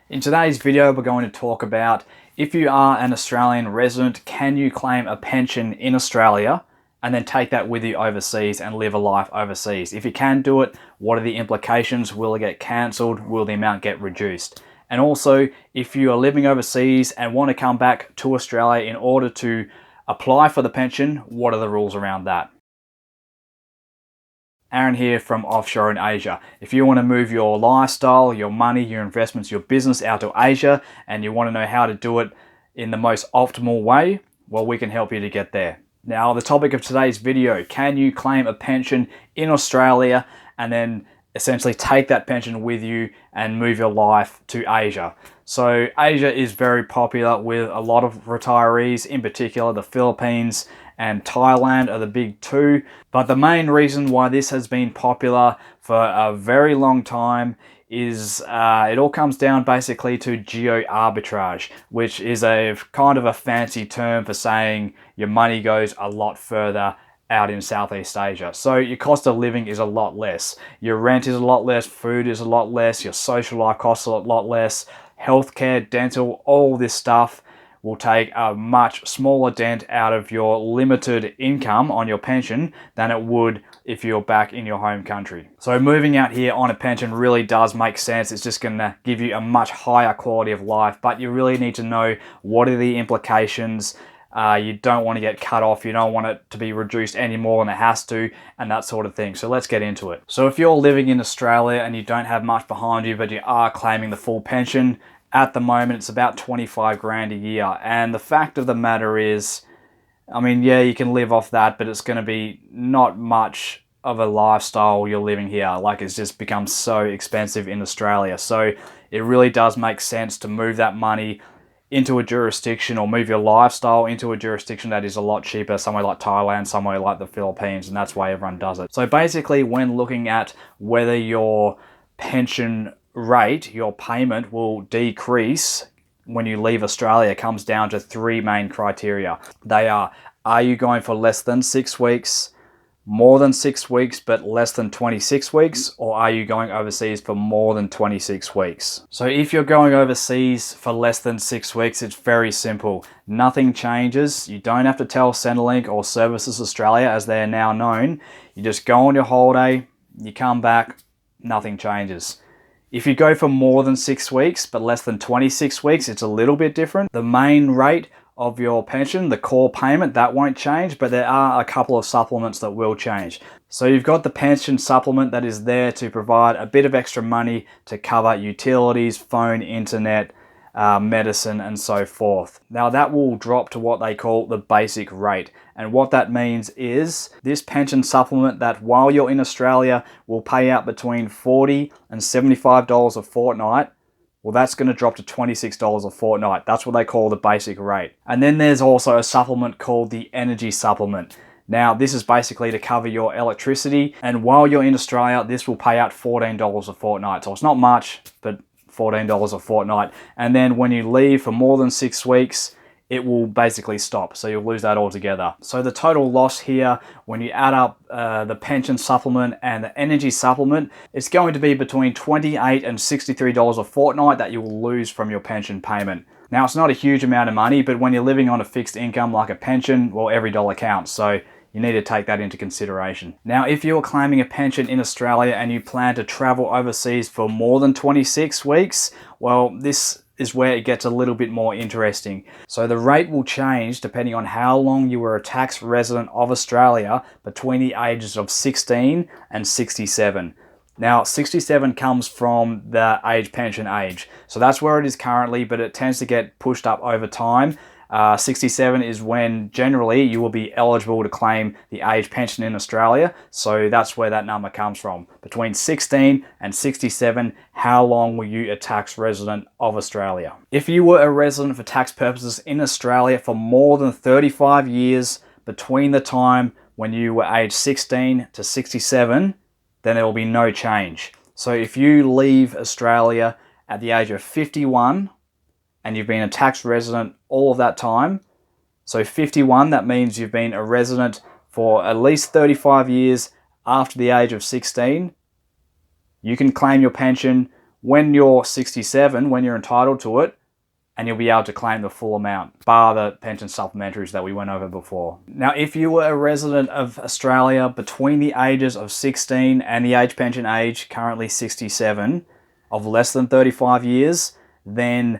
In today's video, we're going to talk about if you are an Australian resident, can you claim a pension in Australia and then take that with you overseas and live a life overseas? If you can do it, what are the implications? Will it get cancelled? Will the amount get reduced? And also, if you are living overseas and want to come back to Australia in order to apply for the pension, what are the rules around that? Aaron here from Offshore in Asia. If you want to move your lifestyle, your money, your investments, your business out to Asia and you want to know how to do it in the most optimal way, well, we can help you to get there. Now, the topic of today's video, can you claim a pension in Australia and then essentially take that pension with you and move your life to Asia? So Asia is very popular with a lot of retirees, in particular the Philippines and Thailand are the big two. But the main reason why this has been popular for a very long time is it all comes down basically to geo arbitrage, which is a kind of a fancy term for saying your money goes a lot further out in Southeast Asia. So your cost of living is a lot less. Your rent is a lot less, food is a lot less, your social life costs a lot less, healthcare, dental, all this stuff will take a much smaller dent out of your limited income on your pension than it would if you're back in your home country. So moving out here on a pension really does make sense. It's just going to give you a much higher quality of life, but you really need to know what are the implications. You don't want to get cut off. You don't want it to be reduced any more than it has to, and that sort of thing. So let's get into it. So if you're living in Australia and you don't have much behind you, but you are claiming the full pension, at the moment, it's about 25 grand a year. And the fact of the matter is, I mean, yeah, you can live off that, but it's going to be not much of a lifestyle you're living here. Like, it's just become so expensive in Australia. So it really does make sense to move that money into a jurisdiction or move your lifestyle into a jurisdiction that is a lot cheaper, somewhere like Thailand, somewhere like the Philippines, and that's why everyone does it. So basically, when looking at whether your pension rate, your payment will decrease when you leave Australia, comes down to three main criteria. They are you going for less than 6 weeks, more than 6 weeks but less than 26 weeks, or are you going overseas for more than 26 weeks? So if you're going overseas for less than 6 weeks, it's very simple. Nothing changes. You don't have to tell Centrelink or Services Australia, as they are now known. You just go on your holiday, you come back, nothing changes. If you go for more than 6 weeks but less than 26 weeks, it's a little bit different. The main rate of your pension, the core payment, that won't change, but there are a couple of supplements that will change. So you've got the pension supplement that is there to provide a bit of extra money to cover utilities, phone, internet, medicine, and so forth. Now that will drop to what they call the basic rate. And what that means is this pension supplement that while you're in Australia will pay out between $40 and $75 a fortnight, well, that's going to drop to $26 a fortnight. That's what they call the basic rate. And then there's also a supplement called the energy supplement. Now, this is basically to cover your electricity. And while you're in Australia, this will pay out $14 a fortnight. So it's not much, but $14 a fortnight. And then when you leave for more than 6 weeks, it will basically stop. So you'll lose that altogether. So the total loss here, when you add up the pension supplement and the energy supplement, it's going to be between $28 and $63 a fortnight that you will lose from your pension payment. Now, it's not a huge amount of money, but when you're living on a fixed income like a pension, well, every dollar counts. So you need to take that into consideration. Now, if you're claiming a pension in Australia and you plan to travel overseas for more than 26 weeks, well, this is where it gets a little bit more interesting. So the rate will change depending on how long you were a tax resident of Australia between the ages of 16 and 67. Now, 67 comes from the age pension age. So that's where it is currently, but it tends to get pushed up over time. 67 is when generally you will be eligible to claim the age pension in Australia. So that's where that number comes from. Between 16 and 67, how long were you a tax resident of Australia? If you were a resident for tax purposes in Australia for more than 35 years between the time when you were age 16 to 67, then there will be no change. So if you leave Australia at the age of 51, and you've been a tax resident all of that time, so 51, that means you've been a resident for at least 35 years after the age of 16, you can claim your pension when you're 67, when you're entitled to it, and you'll be able to claim the full amount, bar the pension supplementaries that we went over before. Now, if you were a resident of Australia between the ages of 16 and the age pension age, currently 67, of less than 35 years, then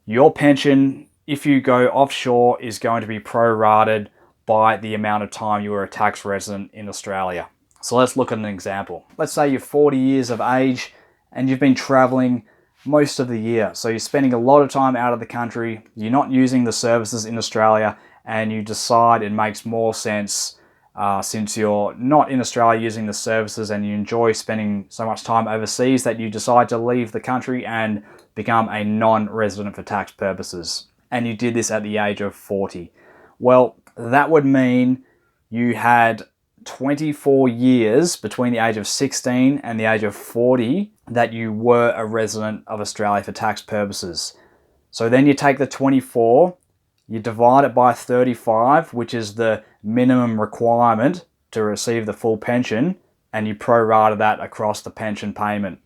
your pension, if you go offshore, is going to be prorated by the amount of time you were a tax resident in Australia. So let's look at an example. Let's say you're 40 years of age and you've been traveling most of the year. So you're spending a lot of time out of the country, you're not using the services in Australia, and you decide it makes more sense since you're not in Australia using the services and you enjoy spending so much time overseas that you decide to leave the country and become a non-resident for tax purposes. And you did this at the age of 40. Well, that would mean you had 24 years between the age of 16 and the age of 40 that you were a resident of Australia for tax purposes. So then you take the 24, you divide it by 35, which is the minimum requirement to receive the full pension, and you prorate that across the pension payment.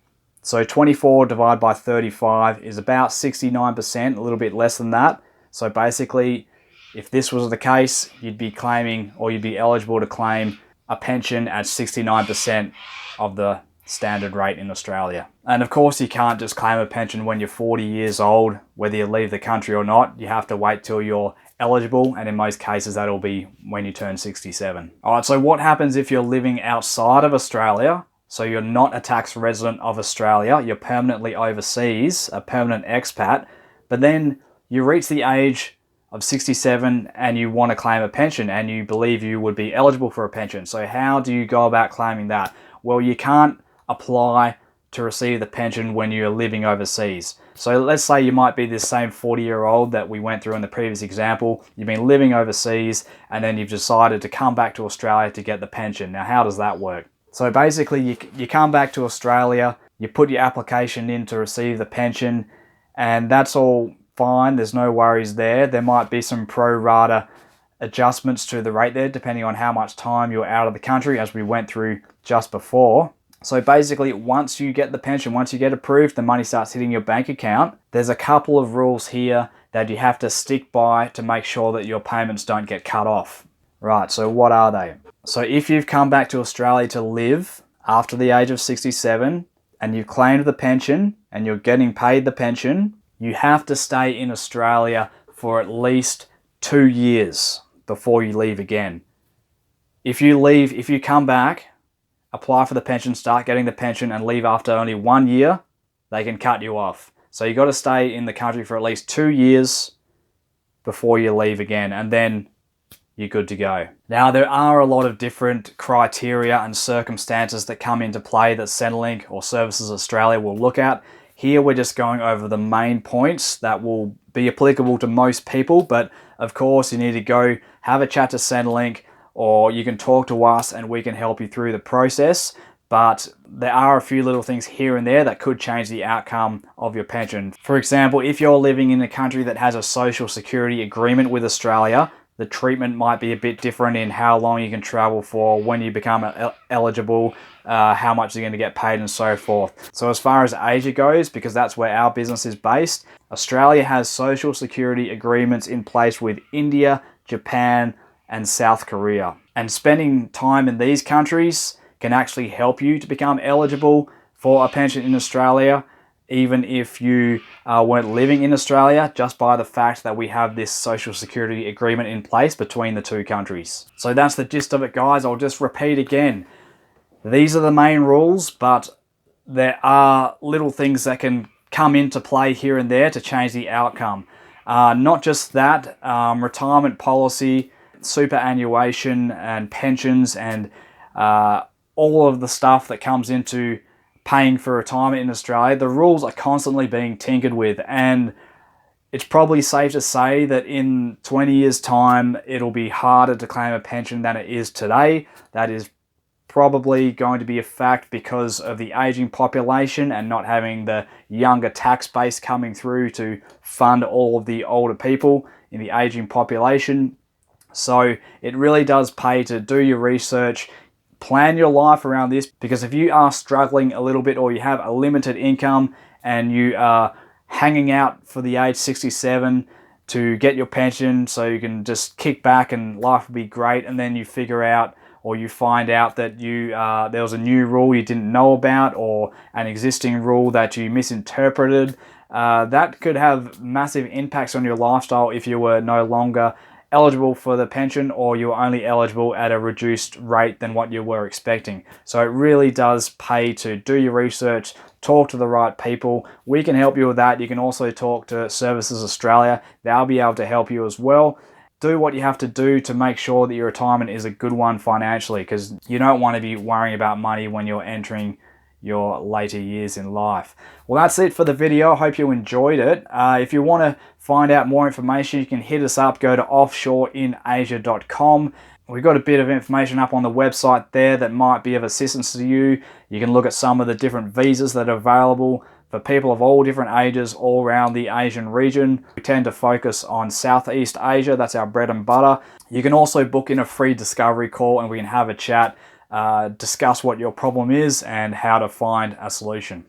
So 24 divided by 35 is about 69%, a little bit less than that. So basically, if this was the case, you'd be claiming, or you'd be eligible to claim a pension at 69% of the standard rate in Australia. And of course, you can't just claim a pension when you're 40 years old, whether you leave the country or not. You have to wait till you're eligible, and in most cases, that'll be when you turn 67. All right, so what happens if you're living outside of Australia? So you're not a tax resident of Australia, you're permanently overseas, a permanent expat, but then you reach the age of 67 and you want to claim a pension and you believe you would be eligible for a pension. So how do you go about claiming that? Well, you can't apply to receive the pension when you're living overseas. So let's say you might be this same 40-year-old that we went through in the previous example. You've been living overseas and then you've decided to come back to Australia to get the pension. Now, how does that work? So basically, you come back to Australia, you put your application in to receive the pension, and that's all fine. There's no worries there. There might be some pro rata adjustments to the rate there, depending on how much time you're out of the country, as we went through just before. So basically, once you get the pension, once you get approved, the money starts hitting your bank account. There's a couple of rules here that you have to stick by to make sure that your payments don't get cut off. Right, so what are they? So if you've come back to Australia to live after the age of 67 and you've claimed the pension and you're getting paid the pension, you have to stay in Australia for at least 2 years before you leave again. If you come back, apply for the pension, start getting the pension, and leave after only 1 year, they can cut you off. So you've got to stay in the country for at least 2 years before you leave again, and then you're good to go. Now, there are a lot of different criteria and circumstances that come into play that Centrelink or Services Australia will look at. Here, we're just going over the main points that will be applicable to most people, but of course, you need to go have a chat to Centrelink, or you can talk to us and we can help you through the process. But there are a few little things here and there that could change the outcome of your pension. For example, if you're living in a country that has a social security agreement with Australia, the treatment might be a bit different in how long you can travel for, when you become eligible, how much you're going to get paid, and so forth. So as far as Asia goes, because that's where our business is based, Australia has social security agreements in place with India, Japan, and South Korea. And spending time in these countries can actually help you to become eligible for a pension in Australia, even if you weren't living in Australia, just by the fact that we have this social security agreement in place between the two countries. So that's the gist of it, guys. I'll just repeat again. These are the main rules, but there are little things that can come into play here and there to change the outcome. Not just that, retirement policy, superannuation and pensions, and all of the stuff that comes into paying for retirement in Australia, the rules are constantly being tinkered with, and it's probably safe to say that in 20 years' time, it'll be harder to claim a pension than it is today. That is probably going to be a fact because of the aging population and not having the younger tax base coming through to fund all of the older people in the aging population. So it really does pay to do your research, plan your life around this, because if you are struggling a little bit or you have a limited income and you are hanging out for the age 67 to get your pension so you can just kick back and life will be great, and then you figure out or you find out that there was a new rule you didn't know about or an existing rule that you misinterpreted, that could have massive impacts on your lifestyle if you were no longer eligible for the pension or you were only eligible at a reduced rate than what you were expecting. So it really does pay to do your research, talk to the right people. We can help you with that. You can also talk to Services Australia. They'll be able to help you as well. Do what you have to do to make sure that your retirement is a good one financially, because you don't want to be worrying about money when you're entering your later years in life. Well, that's it for the video. I hope you enjoyed it. If you want to find out more information, you can hit us up. Go to offshoreinasia.com. We've got a bit of information up on the website there that might be of assistance to you. You can look at some of the different visas that are available for people of all different ages all around the Asian region. We tend to focus on Southeast Asia. That's our bread and butter. You can also book in a free discovery call and we can have a chat, discuss what your problem is and how to find a solution.